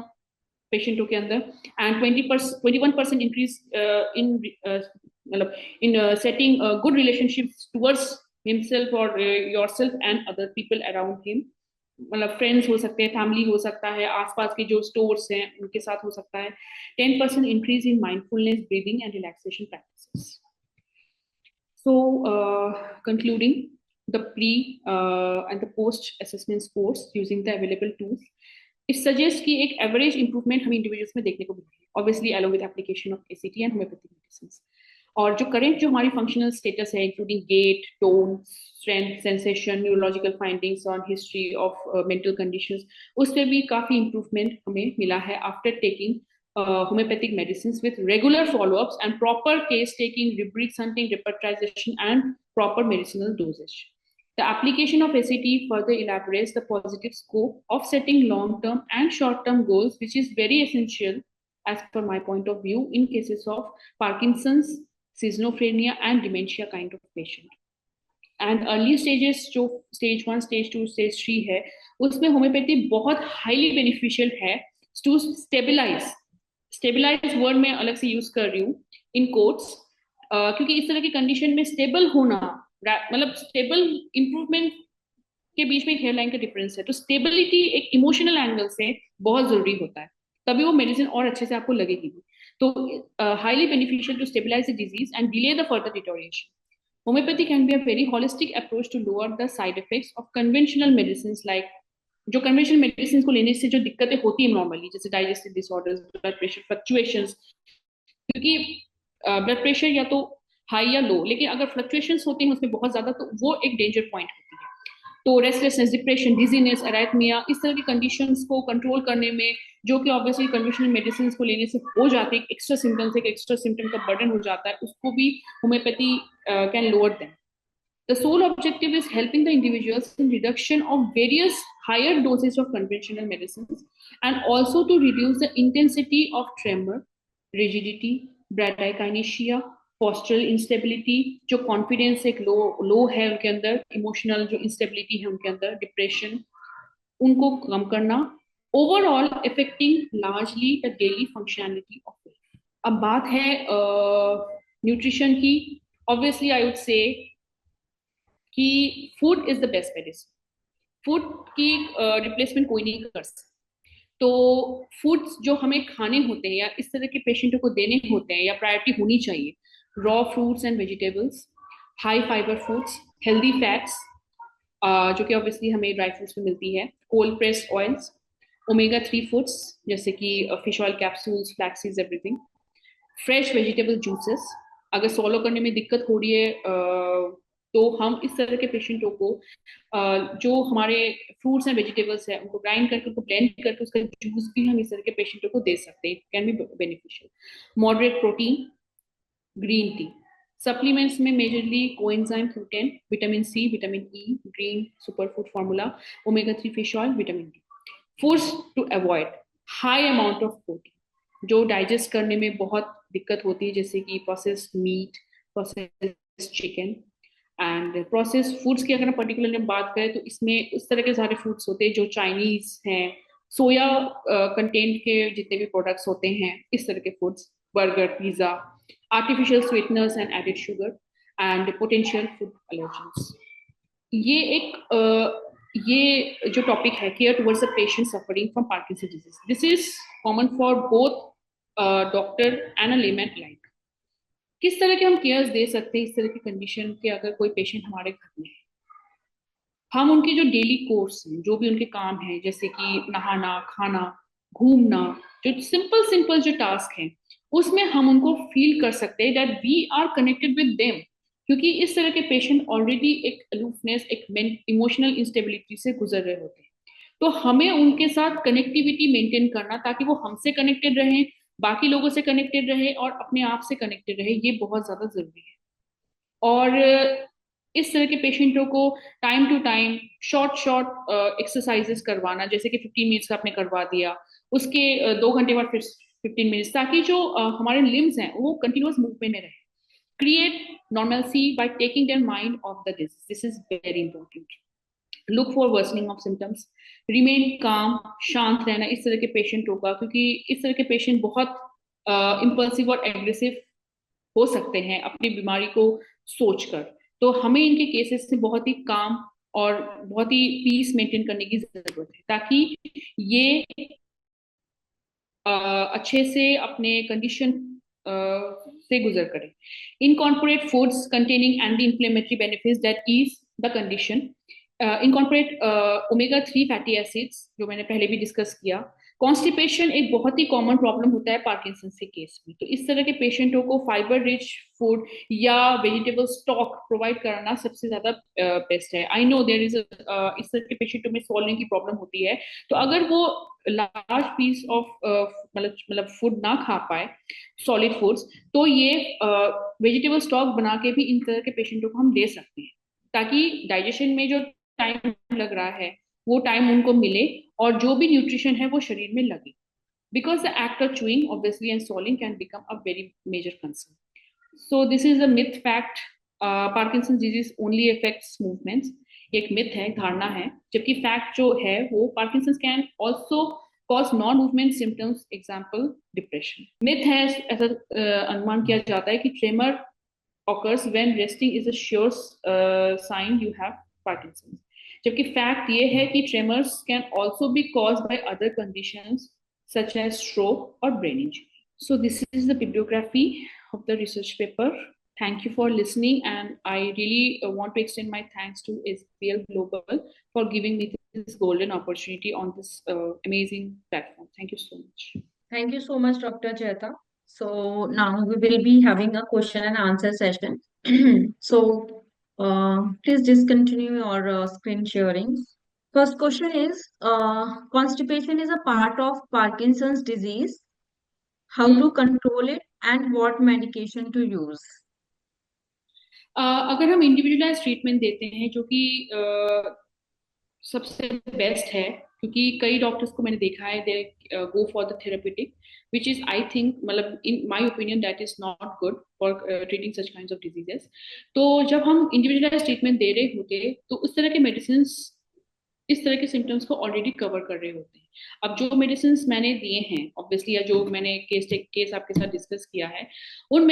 पेशेंटों के अंदर, and 21% increase in setting good relationships towards himself or yourself and other people around him. मतलब फ्रेंड्स हो सकते हैं, फैमिली हो सकता है, आसपास के जो स्टोर्स हैं उनके साथ हो सकता है. 10% increase in mindfulness, breathing and relaxation practices. So concluding the pre and the post assessment course using the available tools, it suggest कि एक एवरेज इंप्रूवमेंट हम इंडिविजुअल्स में देखने को मिलती है, obviously along with application of ACT and homoeopathic medicine. और जो करेंट जो हमारी फंक्शनल स्टेटस है including gait, tone, strength, sensation, neurological findings on history of mental conditions, उस पर भी काफी इंप्रूवमेंट हमें मिला है after taking homeopathic medicines with regular follow-ups and proper case taking, rubrics hunting, repertorization, and proper medicinal dosage. The application of ACT further elaborates the positive scope of setting long-term and short-term goals, which is very essential as per my point of view in cases of Parkinson's, schizophrenia, and dementia kind of patient. And early stages जो stage 1, stage 2, stage 3 है, उसमें homeopathy बहुत highly beneficial है to stabilize word में अलग से use कर रही हूँ इन कोट्स, क्योंकि इस तरह की कंडीशन में स्टेबल होना मतलब स्टेबल इंप्रूवमेंट के बीच में हेयरलाइन का डिफरेंस है, तो स्टेबिलिटी एक इमोशनल एंगल से बहुत जरूरी होता है, तभी वो मेडिसिन और अच्छे से आपको लगेगी. तो highly beneficial to stabilise the disease and delay the further deterioration. Homeopathy can be a very holistic approach to lower the side effects of conventional medicines like जो कन्वेंशनल मेडिसिन को लेने से जो दिक्कतें होती है नॉर्मली, जैसे digestive disorders, blood pressure fluctuations, क्योंकि ब्लड प्रेशर या तो हाई या लो, लेकिन अगर फ्लक्चुएशंस होते हैं उसमें बहुत ज्यादा, तो वो एक डेंजर पॉइंट होती है। तो रेस्टलेसनेस, डिप्रेशन, डिजीनेस, अराइथमिया, इस तरह की कंडीशंस को कंट्रोल करने में, जो कि ऑब्वियसली कन्वेंशनल मेडिसिन को लेने से हो जाते हैं, एक्स्ट्रा सिम्टम्स, एक एक्स्ट्रा सिम्टम का बर्डन हो जाता है, उसको भी homeopathy can lower them. The sole objective is helping the individuals in reduction of various higher doses of conventional medicines, and also to reduce the intensity of tremor, rigidity, bradykinesia, postural instability, जो confidence एक लो है उनके अंदर, emotional जो instability है उनके अंदर, depression, उनको कम करना, overall affecting largely the daily functionality of life. अब बात है न्यूट्रिशन की. Obviously I would say कि food is the best medicine. Food की रिप्लेसमेंट कोई नहीं कर सकता. तो फूड्स जो हमें खाने होते हैं या इस तरह के पेशेंटों को देने होते हैं या प्रायोरिटी होनी चाहिए, raw fruits and vegetables, high fibre foods, healthy fats, जो कि ऑब्वियसली हमें ड्राई फ्रूट्स में मिलती है, cold pressed oils, omega 3 foods जैसे कि fish oil capsules, flaxseeds, everything, fresh vegetable juices. अगर सॉलो करने में दिक्कत हो रही है तो हम इस तरह के पेशेंटों को जो हमारे फ्रूट्स एंड वेजिटेबल्स है उनको ग्राइंड करके, उनको ब्लेंड करके उसका जूस भी हम इस तरह के पेशेंटों को दे सकते हैं. Can be beneficial. Moderate protein, green tea. Supplements में majorly coenzyme Q10, vitamin C, vitamin E, green superfood formula, omega 3 fish oil, vitamin D. Foods to avoid, high amount of protein जो डाइजेस्ट करने में बहुत दिक्कत होती है, जैसे कि processed meat, processed chicken and processed foods की अगर हम पर्टिकुलरली बात करें तो इसमें उस तरह के सारे फूड्स होते हैं जो चाइनीज हैं, सोया कंटेंट के जितने भी प्रोडक्ट्स होते हैं, इस तरह के foods, burger, pizza, artificial sweeteners and added sugar and potential food allergens. ये एक ये जो टॉपिक है, care towards the patient suffering from Parkinson disease, this is common for both doctor and a layman like. किस तरह के हम cares दे सकते हैं इस तरह की कंडीशन के अगर कोई पेशेंट हमारे घर में है. हम उनके जो डेली कोर्स हैं, जो भी उनके काम हैं, जैसे कि नहाना, खाना, घूमना, जो सिंपल सिंपल जो टास्क हैं, उसमें हम उनको फील कर सकते हैं that we are connected with them. क्योंकि इस तरह के पेशेंट ऑलरेडी एक अलूफनेस, एक इमोशनल इंस्टेबिलिटी से गुजर रहे होते हैं. तो हमें उनके साथ कनेक्टिविटी मेंटेन करना, ताकि वो हमसे कनेक्टेड रहें, बाकी लोगों से कनेक्टेड रहे और अपने आप से कनेक्टेड रहे, ये बहुत ज्यादा जरूरी है. और इस तरह के पेशेंटों को time to time short short exercises करवाना, जैसे कि 15 मिनट्स का आपने करवा दिया, उसके 2 घंटे बाद फिर 15 मिनट्स, ताकि जो हमारे लिम्स हैं वो कंटिन्यूअस मूवमेंट में रहे. Create normalcy by taking their mind of the disease, this is very important. Look for worsening of symptoms, remain काम, शांत रहना इस तरह के पेशेंट होगा, क्योंकि इस तरह के पेशेंट बहुत इम्पल्सिव और एग्रेसिव हो सकते हैं अपनी बीमारी को सोचकर. तो हमें इनके केसेस से बहुत ही काम और बहुत ही पीस मेंटेन करने की जरूरत है, ताकि ये अच्छे से अपने कंडीशन से गुजर करें. Incorporate foods containing anti inflammatory benefits that ease the condition. Incorporate omega 3 fatty acids, जो मैंने पहले भी डिस्कस किया. कॉन्स्टिपेशन एक बहुत ही कॉमन प्रॉब्लम होता है पार्किंसन के केस में, तो इस तरह के पेशेंटों को फाइबर रिच फूड या वेजिटेबल स्टॉक प्रोवाइड कराना सबसे ज्यादा बेस्ट है. आई नो देयर इज इस तरह के पेशेंटों में सॉल्विंग की प्रॉब्लम होती है, तो अगर वो लार्ज पीस ऑफ मतलब फूड ना खा पाए, सॉलिड फूड्स, तो ये वेजिटेबल स्टॉक बना के भी इन तरह के पेशेंटों को हम दे सकते हैं, ताकि डाइजेशन में जो टाइम लग रहा है वो टाइम उनको मिले और जो भी न्यूट्रिशन है वो शरीर में लगे. Because the act of chewing, obviously, and swallowing can become a very major concern. So this is a myth fact. Parkinson's disease only affects movements. एक myth है, धारणा है, जबकि fact जो है वो Parkinson's can also cause non-movement symptoms, example depression. Myth है, ऐसा अनुमान किया जाता है कि tremor occurs when resting is a sure sign you have Parkinson's. जबकि fact ये है कि tremors can also be caused by other conditions such as stroke or brain injury. So this is the bibliography of the research paper. Thank you for listening, and I really want to extend my thanks to SPL Global for giving me this golden opportunity on this amazing platform. Thank you so much. Thank you so much, Dr. Jeta. So now we will be having a question and answer session. So please discontinue your screen sharing. First question is, constipation is a part of Parkinson's disease. How Hmm. to control it and what medication to use? अगर हम individualise treatment देते हैं जो कि सबसे best है, क्योंकि कई डॉक्टर्स को मैंने देखा है they go for the therapeutic, which is I think, मतलब in my opinion that is not good for treating such kinds of diseases. तो जब हम इंडिविजुअलाइज ट्रीटमेंट दे रहे होते तो उस तरह के मेडिसिन इस तरह के सिम्टम्स को ऑलरेडी कवर कर रहे होते हैं। अब जो मेडिसिन मैंने दिए हैं ऑब्वियसली, या जो मैंने केस आपके साथ डिस्कस किया है, उन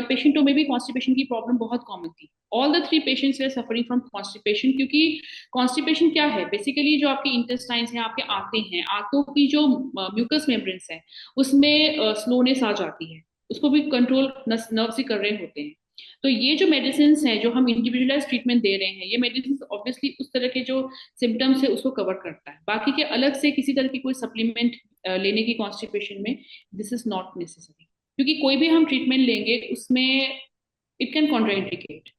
पेशेंटों में भी कॉन्स्टिपेशन की प्रॉब्लम बहुत कॉमन थी। All the 3 patients way suffering from constipation, क्योंकि कॉन्स्टिपेशन क्या है, बेसिकली जो आपके इंटेस्टाइन्स हैं, आपके आंतें हैं, आंतों की जो म्यूकस मेम्ब्रेन्स है उसमें स्लोनेस आ जाती है, उसको भी कंट्रोल नर्व से कर रहे होते हैं। तो ये जो मेडिसिन हैं जो हम इंडिविजुअलाइज ट्रीटमेंट दे रहे हैं, ये मेडिसिन ऑब्वियसली उस तरह के जो सिम्टम्स है उसको कवर करता है। बाकी के अलग से किसी तरह की कोई सप्लीमेंट लेने की कॉन्स्टिपेशन में दिस इज नॉट नेसेसरी, क्योंकि कोई भी हम ट्रीटमेंट लेंगे उसमें इट कैन कॉन्ट्राइंडिकेट।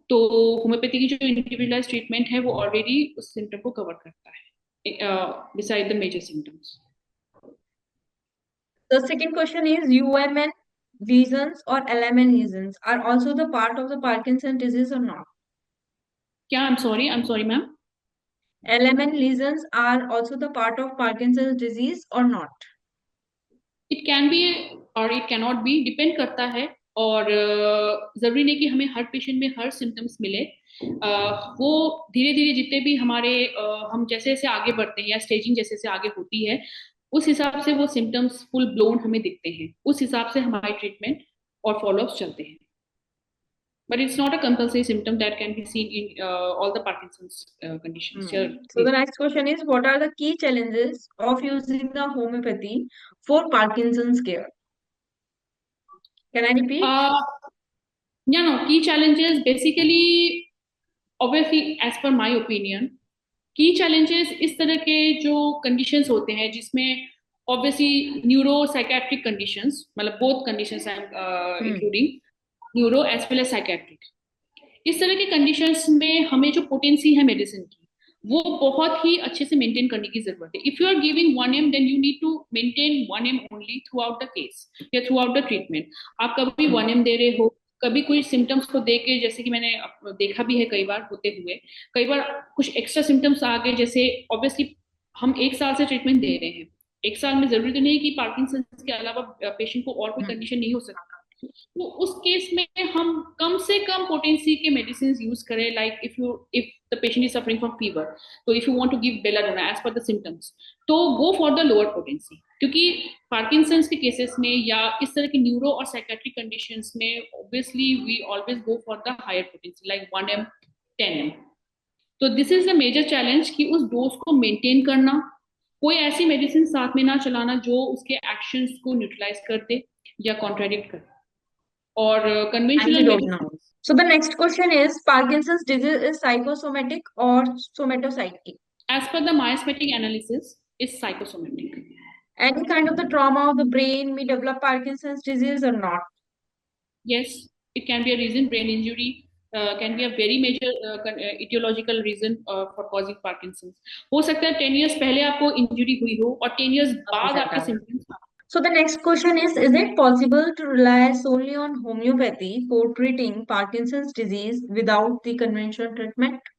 तो होम्योपैथी की जो इंडिविजुअलाइज ट्रीटमेंट है वो ऑलरेडी उस सिम्टम को कवर करता है beside the major symptoms. The second question is, UMN lesions or LMN lesions are also the part of the Parkinson disease or not? क्या? I am sorry ma'am. LMN lesions are also the part of Parkinson's disease or not? It can be और it cannot be, depend करता है। और जरूरी नहीं कि हमें हर patient में हर सिम्टम्स मिले। वो धीरे धीरे जितने भी हमारे हम जैसे जैसे आगे बढ़ते हैं या स्टेजिंग जैसे जैसे आगे होती है, उस हिसाब से वो सिम्टम्स फुल ब्लोन हमें दिखते हैं, उस हिसाब से हमारी ट्रीटमेंट और फॉलोअप्स चलते हैं। But it's not a compulsory symptom that can be seen in all the Parkinson's conditions. Sure, So the please. next question is, what are the key challenges of using the homeopathy for Parkinson's care? Can I repeat? Uh, yeah, no, key challenges basically, obviously, as per my opinion, की challenges इस तरह के जो conditions होते हैं जिसमें obviously neuro psychiatric conditions, मतलब both conditions I am Hmm. Including neuro as well as psychiatric, इस तरह के कंडीशंस में हमें जो पोटेंसी है मेडिसिन की वो बहुत ही अच्छे से मेंटेन करने की जरूरत है। If you are giving 1 m then you need to maintain 1 m only throughout the case या थ्रू आउट द ट्रीटमेंट। आप कभी 1 m दे रहे हो, कभी कोई सिम्टम्स को देख के, जैसे कि मैंने देखा भी है कई बार होते हुए, कई बार कुछ एक्स्ट्रा सिम्टम्स आ गए, जैसे ऑब्वियसली हम 1 साल से ट्रीटमेंट दे रहे हैं, 1 साल में जरूरी तो नहीं कि पार्किंसंस के अलावा पेशेंट को और कोई Hmm. कंडीशन नहीं हो सकता। तो उस केस में हम कम से कम पोटेंसी के मेडिसिन यूज करें, like if the patient is suffering from fever, तो if you want to give belladonna as per the symptoms, तो go for the lower potency. क्योंकि पार्किंसंस के केसेस में या इस तरह की न्यूरो और साइकेट्रिक कंडीशंस में obviously we always go for the higher potency like 1 m 10 m। तो this is the major challenge कि उस डोज को मेंटेन करना, कोई ऐसी मेडिसिन साथ में ना चलाना जो उसके एक्शंस को न्यूट्रलाइज कर दे या कॉन्ट्राडिक्ट कर। और conventional Antidote now. Medicine, So the next question is, Parkinson's disease is psychosomatic or somatopsychic? as per the myasthenic analysis, is psychosomatic. Any kind of the trauma of the brain may develop Parkinson's disease or not? Yes, it can be a reason. Brain injury can be a very major etiological reason for causing Parkinson's. हो सकता है 10 years पहले आपको injury हुई हो और 10 years बाद आपके symptoms। So the next question is it possible to rely solely on homeopathy for treating Parkinson's disease without the conventional treatment?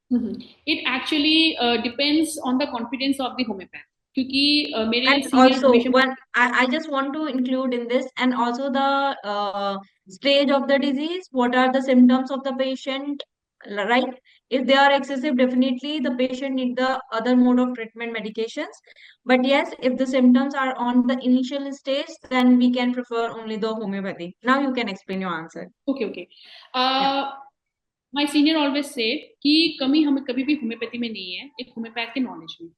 It actually depends on the confidence of the homeopath, क्योंकि मेरे And senior also, हमेशा one I just want to include in this, and also the stage of the disease, what are the symptoms of the patient, right? If they are excessive, definitely the patient need the other mode of treatment medications. But yes, if the symptoms are on the initial stage, then we can prefer only the homeopathy. Now you can explain your answer. Okay okay. Yeah. My senior always say कि कमी हमें कभी भी homeopathy में नहीं है, एक homeopath के नॉलेज में।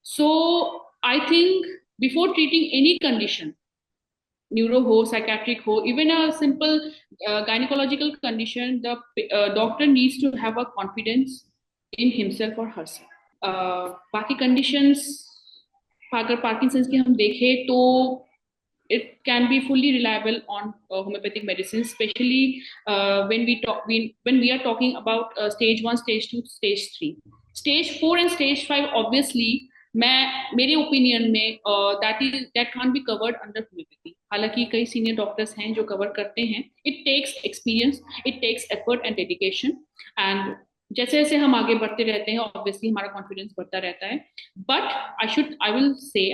So I think before treating any condition, neuro हो, साइकेट्रिक हो, even a simple gynaecological condition, the doctor needs to have a confidence in himself और हरसेल्फ। बाकी कंडीशंस अगर पार्किंसंस की हम देखें तो it can be fully reliable on homeopathic medicine, especially when we are talking about stage 1, stage 2, stage 3, stage 4 and stage 5 obviously मैं मेरे opinion में that can't be covered under homoeopathy. हालांकि कई सीनियर डॉक्टर्स हैं जो कवर करते हैं। It takes experience, it takes effort and dedication, and जैसे जैसे हम आगे बढ़ते रहते हैं ऑब्वियसली हमारा कॉन्फिडेंस बढ़ता रहता है। But I will say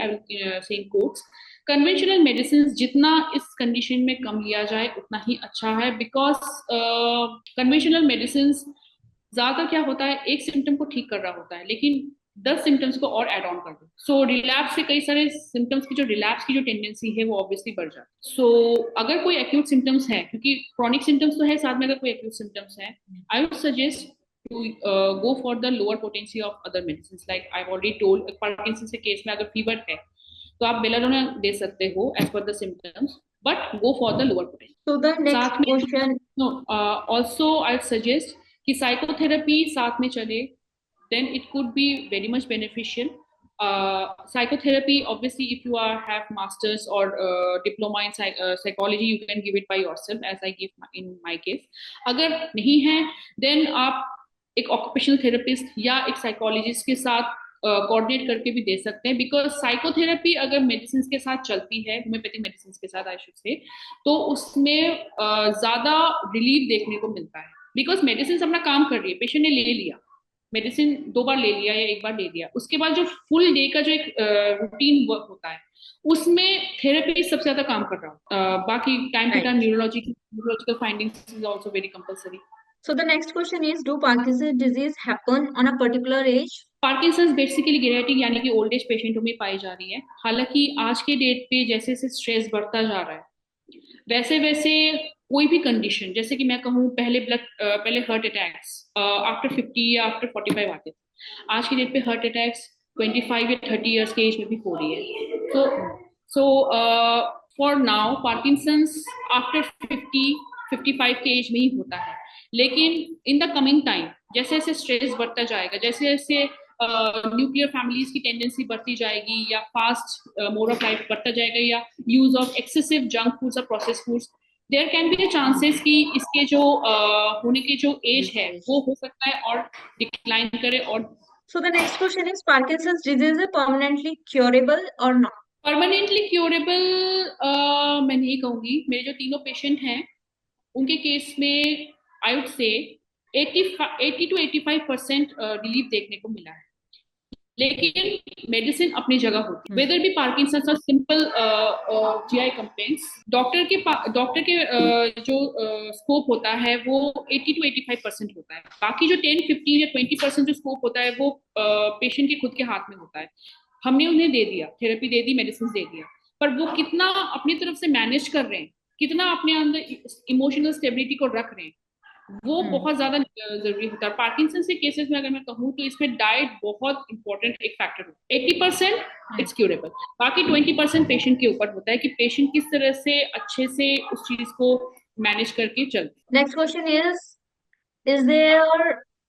in quotes, conventional medicine जितना इस कंडीशन में कम लिया जाए उतना ही अच्छा है, बिकॉज कन्वेंशनल मेडिसिन ज्यादा क्या होता है, एक सिम्टम को ठीक कर रहा होता है लेकिन 10 सिम्टम्स को और एड ऑन कर दो, सो रिलैप्स से कई सारे सिम्टम्स की जो रिलैप्स की जो टेंडेंसी है वो ऑब्वियसली बढ़ जाती है। सो अगर कोई एक्यूट सिम्टम्स है, क्योंकि क्रॉनिक सिम्टम्स तो है साथ में, अगर कोई एक्यूट सिम्टम्स है, I would suggest to go for the lower potency of other medicines, like I've already told, Parkinson के केस में अगर फीवर है तो आप बेलाडोना दे सकते हो as per the symptoms, but go for the lower potential. So the next साथ में question. No also I suggest कि साइकोथेरेपी साथ में चले, then it could be very much beneficial. Psychotherapy, obviously, if you have masters or diploma in psychology, you can give it by yourself, as I give in my case. अगर नहीं है, then आप एक occupational therapist या एक psychologist के साथ coordinate करके भी दे सकते हैं, बिकॉज साइकोथेरेपी अगर मेडिसिन के साथ चलती है, होम्योपैथिक मेडिसिन के साथ आई शुड से, तो उसमें ज्यादा रिलीफ देखने को मिलता है, बिकॉज मेडिसिन अपना काम कर रही है, पेशेंट ने ले लिया मेडिसिन, 2 बार ले लिया या 1 बार ले लिया, उसके बाद जो फुल डे का जो एक रूटीन वर्क होता है उसमें थेरेपी सबसे ज्यादा काम कर रहा है। बाकी time to time neurological findings is also very compulsory. So the next question is, do Parkinson's disease happen on a particular age? Parkinson's basically geriatric यानी कि ओल्ड एज पेशेंटों में पाई जा रही है। हालांकि आज के डेट पे जैसे जैसे स्ट्रेस बढ़ता जा रहा है वैसे वैसे कोई भी कंडीशन, जैसे कि मैं कहूँ पहले हार्ट अटैक्स आफ्टर 50 या आफ्टर 45 आते थे, आज की डेट पे हार्ट अटैक्स 25 या 30 इयर्स के एज में भी हो रही है। So for now Parkinson's after 55 के एज में ही होता है, लेकिन इन द कमिंग टाइम जैसे जैसे स्ट्रेस बढ़ता जाएगा, जैसे जैसे न्यूक्लियर फैमिलीज की टेंडेंसी बढ़ती जाएगी, या फास्ट मोड ऑफ लाइफ बढ़ता जाएगा, या use of excessive junk foods और process foods, there can be chances कि इसके जो होने के जो एज है वो हो सकता है और डिक्लाइन करे। और So the next question is, Parkinson's disease is permanently curable or not? Permanently curable मैं नहीं कहूंगी। मेरे जो तीनों पेशेंट हैं उनके केस में I would say 80 to 85% relief देखने को मिला है, लेकिन मेडिसिन अपनी जगह होती है, वेदर भी पार्किंसन और सिंपल जीआई कंप्लेंट्स, डॉक्टर के जो स्कोप होता है वो 80 to 85% होता है। बाकी जो 10, 15 या 20% जो स्कोप होता है वो पेशेंट के खुद के हाथ में होता है। हमने उन्हें दे दिया, थेरेपी दे दी, मेडिसिन दे दिया, पर वो कितना अपनी तरफ से मैनेज कर रहे हैं, कितना अपने अंदर इमोशनल स्टेबिलिटी को रख रहे हैं, वो बहुत ज्यादा जरूरी होता है। पार्किंसन के केसेस में अगर मैं कहूँ तो इसमें डाइट बहुत इंपॉर्टेंट एक फैक्टर होता है। 80% इट्स क्यूरेबल, बाकी 20% पेशेंट के ऊपर होता है कि पेशेंट किस तरह से अच्छे से उस चीज को मैनेज करके चलते। Next question is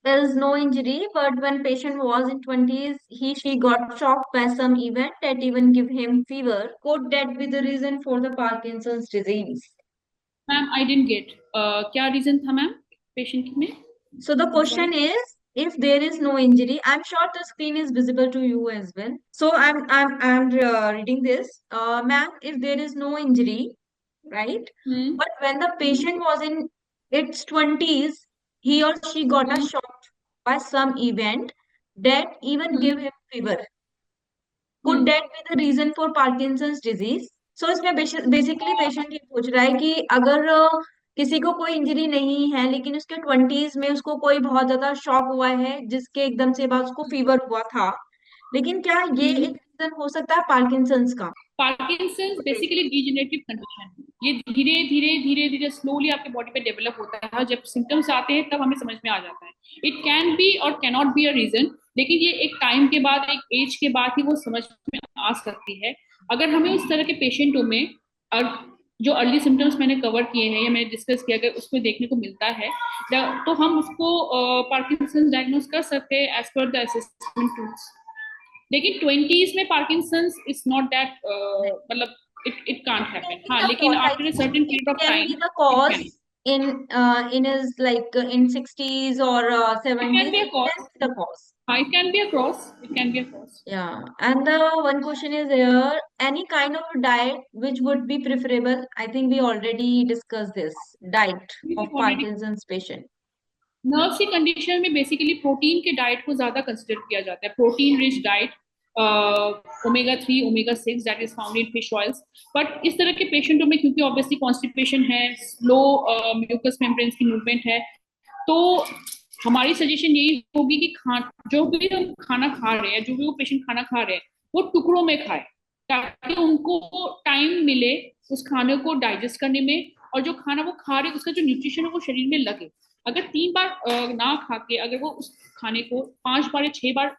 there is no injury, but when patient was in 20s, she got shocked by some event that even give him fever. Could that be the reason for the Parkinson's disease? Ma'am I didn't get, क्या reason था ma'am patient में? So the question is, if there is no injury, I'm sure the screen is visible to you as well. So I'm reading this, ma'am. If there is no injury, right? But when the patient was in its 20s, he or she got a shock by some event that even gave him fever. Could that be the reason for Parkinson's disease? So इसमें basically patient ये पूछ रहा है कि अगर किसी को कोई इंजरी नहीं है लेकिन उसके 20s में उसको कोई बहुत ज्यादा शॉक हुआ है जिसके एकदम से बाद उसको फीवर हुआ था, लेकिन क्या ये एक रीजन हो सकता है पार्किंसंस का? पार्किंसंस बेसिकली डिजेनरेटिव कंडीशन है, ये धीरे धीरे धीरे धीरे स्लोली आपके बॉडी पे डेवलप होता है। जब सिम्टम्स आते हैं तब हमें समझ में आ जाता है। इट कैन बी और can not be a reason, लेकिन ये एक टाइम के बाद, एक एज के बाद ही वो समझ में आ सकती है। अगर हमें उस तरह के पेशेंटों में जो अर्ली सिम्टम्स मैंने कवर किए हैं या मैंने डिस्कस किया गया उसमें देखने को मिलता है, तो हम उसको पार्किंसंस डायग्नोस कर सकते हैं as per the assessment tools. लेकिन 20s में पार्किंसंस इज नॉट दैट, मतलब इट कांट हैपन। हाँ, The लेकिन cause, I after a think certain it period of can time be the it cause can, in his like in 60s or it can 70s. Be a It cause. can be the cause. हाँ, it can be a cross, it can be a cross. Yeah. And the one question is here, any kind of diet which would be preferable? I think we already discussed this diet of already Parkinson's patient. Nerves की condition में basically protein के diet को ज्यादा consider किया जाता है, protein rich diet, omega 3 omega 6 that is found in fish oils. But इस तरह के पेशेंटों में क्योंकि ऑब्वियसली कॉन्स्टिपेशन है, स्लो म्यूकस मेम्ब्रेन्स की मूवमेंट है, तो हमारी सजेशन यही होगी कि जो भी हम खाना खा रहे हैं, जो भी वो पेशेंट खाना खा रहे हैं, वो टुकड़ों में खाए, ताकि उनको टाइम मिले उस खाने को डाइजेस्ट करने में, और जो खाना वो खा रहे हैं उसका जो न्यूट्रिशन है वो शरीर में लगे। अगर 3 बार ना खा के अगर वो उस खाने को 5 बार या 6 बार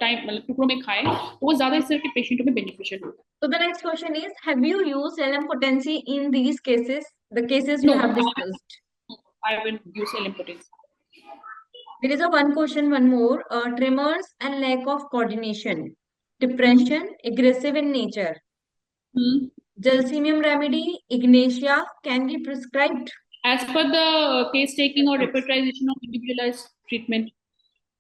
टाइम मतलब टुकड़ों में खाए, तो वो ज्यादा इस तरह के पेशेंटों में बेनिफिशियल होगा। So the next question is, have you used LM potency in these cases? The cases we know, have discussed. I will use LM potency. There is a one question, one more. Tremors and lack of coordination. Depression, aggressive in nature. Gelsemium remedy, Ignatia can be prescribed. As per the case taking और repertorisation of individualised treatment,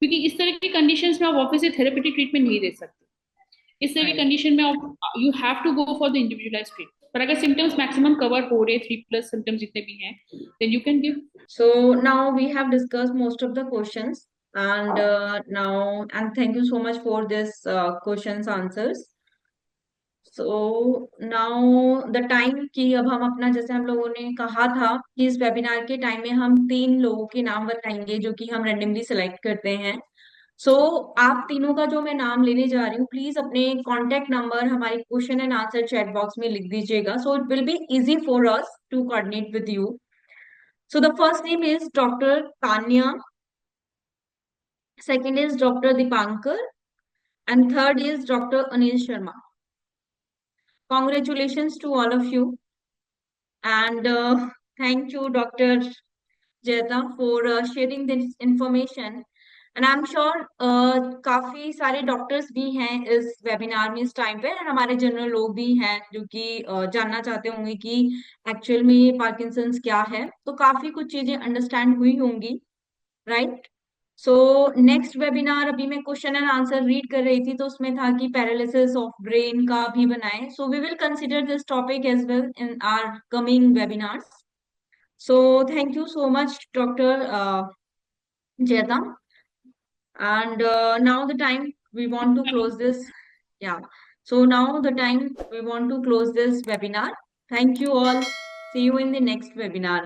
क्योंकि इस तरह की conditions में आप office से therapeutic treatment नहीं दे सकते। इस तरह की Right. कंडीशन में आप you have to go for the individualised treatment. पर अगर सिम्टम्स मैक्सिमम कवर हो रहे 3+ सिम्टम्स जितने भी हैं, then you can give. So now we have discussed most of the questions, and thank you so much for this questions answers. So now the time कि अब हम अपना, जैसे हम लोगों ने कहा था कि इस वेबिनार के टाइम में हम 3 लोगों के नाम बताएंगे जो कि हम रेंडमली सिलेक्ट करते हैं। सो आप तीनों का जो मैं नाम लेने जा रही हूँ, प्लीज अपने कॉन्टेक्ट नंबर हमारे question and answer chat box में लिख दीजिएगा, so it will be easy for us to coordinate with you. So the first name is Dr. Tanya, second is Dr. Dipankar, and third is Dr. Anil Sharma. Congratulations to all of you, and thank you, Dr. Jeta, for sharing this information. And I am sure काफी सारे doctors भी हैं इस webinar में इस time पे, और हमारे जनरल लोग भी हैं जो कि जानना चाहते होंगे कि एक्चुअल में पार्किंसंस क्या है, तो काफी कुछ चीजें अंडरस्टैंड हुई होंगी, राइट। सो नेक्स्ट वेबिनार, अभी मैं क्वेश्चन एंड आंसर रीड कर रही थी तो उसमें था कि पैरालिसिस ऑफ ब्रेन का भी बनाएं, so we will consider this topic as well in our coming webinars. So thank you so much doctor Jayata, and now the time we want to close this. Yeah, so now the time we want to close this webinar. Thank you all. See you in the next webinar.